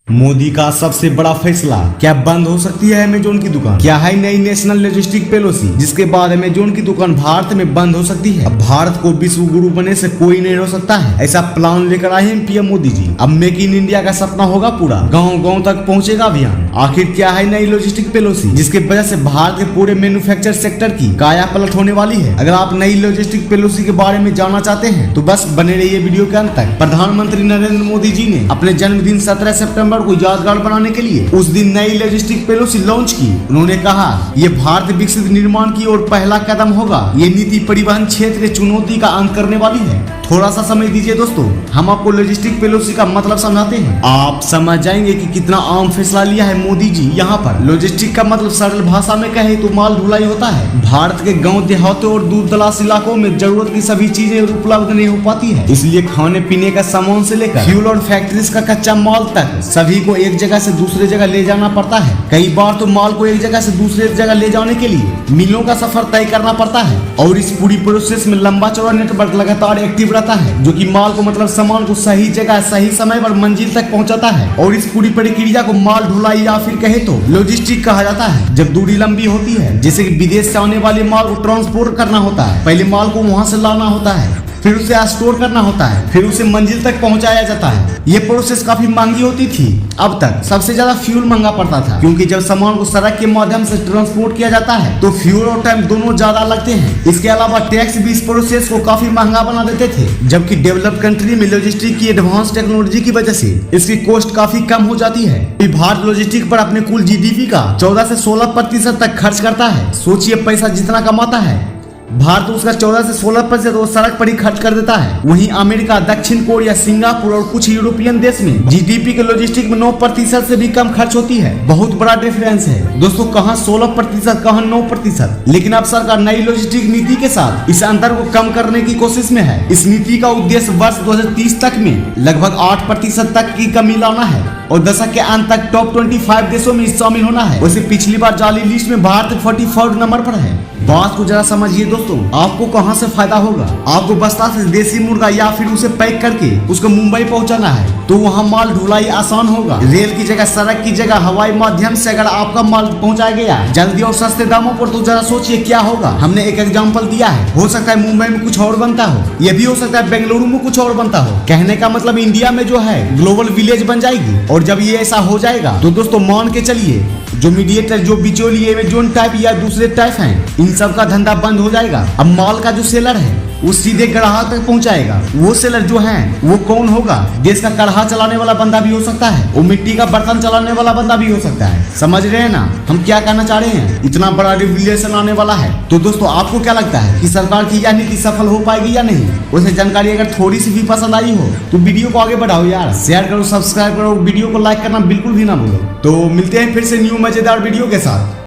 मोदी का सबसे बड़ा फैसला, क्या बंद हो सकती है अमेजोन की दुकान? क्या है नई नेशनल लॉजिस्टिक पॉलिसी जिसके बाद अमेजोन की दुकान भारत में बंद हो सकती है? अब भारत को विश्व गुरु बनने से कोई नहीं रोक सकता है, ऐसा प्लान लेकर आए हैं पीएम मोदी जी। अब मेक इन इंडिया का सपना होगा पूरा, गाँव गाँव तक पहुँचेगा अभियान। आखिर क्या है नई लॉजिस्टिक पॉलिसी जिसके वजह से भारत के पूरे मैन्युफैक्चर सेक्टर की काया पलट होने वाली है? अगर आप नई लॉजिस्टिक पॉलिसी के बारे में जानना चाहते हैं तो बस बने रहिए वीडियो के अंत तक। प्रधानमंत्री नरेंद्र मोदी जी ने अपने जन्मदिन 17 सितंबर को यादगार बनाने के लिए उस दिन नई लॉजिस्टिक पॉलिसी लॉन्च की। उन्होंने कहा, ये भारत विकसित निर्माण की ओर पहला कदम होगा। ये नीति परिवहन क्षेत्र की चुनौती का अंत करने वाली है। थोड़ा सा समय दीजिए दोस्तों, हम आपको लॉजिस्टिक पॉलिसी का मतलब समझाते हैं। आप समझ जाएंगे कि कितना आम फैसला लिया है मोदी जी यहाँ पर। लॉजिस्टिक का मतलब सरल भाषा में कहे तो माल ढुलाई होता है। भारत के गाँव देहातों और दूर दराज इलाकों में जरूरत की सभी चीजें उपलब्ध नहीं हो पाती है, इसलिए खाने पीने का सामान से लेकर फ्यूल और फैक्ट्रीज का कच्चा माल तक सभी को एक जगह से दूसरे जगह ले जाना पड़ता है। कई बार तो माल को एक जगह से दूसरे जगह ले जाने के लिए मीलों का सफर तय करना पड़ता है और इस पूरी प्रोसेस में लंबा चौड़ा नेटवर्क लगातार एक्टिव रहता है, जो कि माल को मतलब सामान को सही जगह सही समय पर मंजिल तक पहुंचाता है। और इस पूरी प्रक्रिया को माल ढुलाई या फिर कहे तो लॉजिस्टिक कहा जाता है। जब दूरी लंबी होती है, जैसे कि विदेश से आने वाले माल को ट्रांसपोर्ट करना होता है, पहले माल को वहां से लाना होता है, फिर उसे स्टोर करना होता है, फिर उसे मंजिल तक पहुंचाया जाता है। ये प्रोसेस काफी महंगी होती थी। अब तक सबसे ज्यादा फ्यूल महंगा पड़ता था, क्योंकि जब सामान को सड़क के माध्यम से ट्रांसपोर्ट किया जाता है तो फ्यूल और टाइम दोनों ज्यादा लगते हैं। इसके अलावा टैक्स भी इस प्रोसेस को काफी महंगा बना देते थे, जबकि डेवलप्ड कंट्री में लॉजिस्टिक की एडवांस टेक्नोलॉजी की वजह से इसकी कॉस्ट काफी कम हो जाती है। भारत लॉजिस्टिक पर अपने कुल जीडीपी का 14 से 16% तक खर्च करता है। सोचिए, पैसा जितना कमाता है भारत, उसका 14 से 16% वो सड़क पर ही खर्च कर देता है। वहीं अमेरिका, दक्षिण कोरिया, सिंगापुर और कुछ यूरोपियन देश में जीडीपी के लॉजिस्टिक में 9% से भी कम खर्च होती है। बहुत बड़ा डिफरेंस है दोस्तों, कहाँ 16%, कहाँ 9%। लेकिन अब सरकार नई लॉजिस्टिक नीति के साथ इस अंतर को कम करने की कोशिश में है। इस नीति का उद्देश्य वर्ष 2030 तक में लगभग 8% तक की कमी लाना है और दशक के अंत तक टॉप 25 देशों में शामिल होना है। वैसे पिछली बार जाली लिस्ट में भारत 44 नंबर पर है। बात को जरा समझिए दोस्तों, आपको कहां से फायदा होगा? आपको बस्ता से देसी मुर्गा या फिर उसे पैक करके उसको मुंबई पहुंचाना है तो वहां माल ढुलाई आसान होगा। रेल की जगह, सड़क की जगह हवाई माध्यम से अगर आपका माल पहुंचाया गया जल्दी और सस्ते दामों पर, तो जरा सोचिए क्या होगा। हमने एक एग्जाम्पल दिया है, हो सकता है मुंबई में कुछ और बनता हो, यह भी हो सकता है बेंगलुरु में कुछ और बनता हो। कहने का मतलब इंडिया में जो है ग्लोबल विलेज बन जाएगी। और जब ये ऐसा हो जाएगा तो दोस्तों मान के चलिए, जो मीडिएटर, जो बिचौलिए, अमेजोन टाइप या दूसरे टाइप हैं, इन सब का धंधा बंद हो जाएगा। अब माल का जो सेलर है वो सीधे ग्राहक तक पहुंचाएगा। वो सेलर जो है वो कौन होगा? देश का कढ़ा चलाने वाला बंदा भी हो सकता है, वो मिट्टी का बर्तन चलाने वाला बंदा भी हो सकता है। समझ रहे हैं ना हम क्या कहना चाह रहे हैं? इतना बड़ा रेवुलेशन आने वाला है। तो दोस्तों, आपको क्या लगता है कि सरकार की यह नीति सफल हो पाएगी या नहीं? वैसे जानकारी अगर थोड़ी सी भी पसंद आई हो तो वीडियो को आगे बढ़ाओ यार, शेयर करो, सब्सक्राइब करो, वीडियो को लाइक करना बिल्कुल भी ना भूलो। तो मिलते हैं फिर से न्यू मजेदार वीडियो के साथ।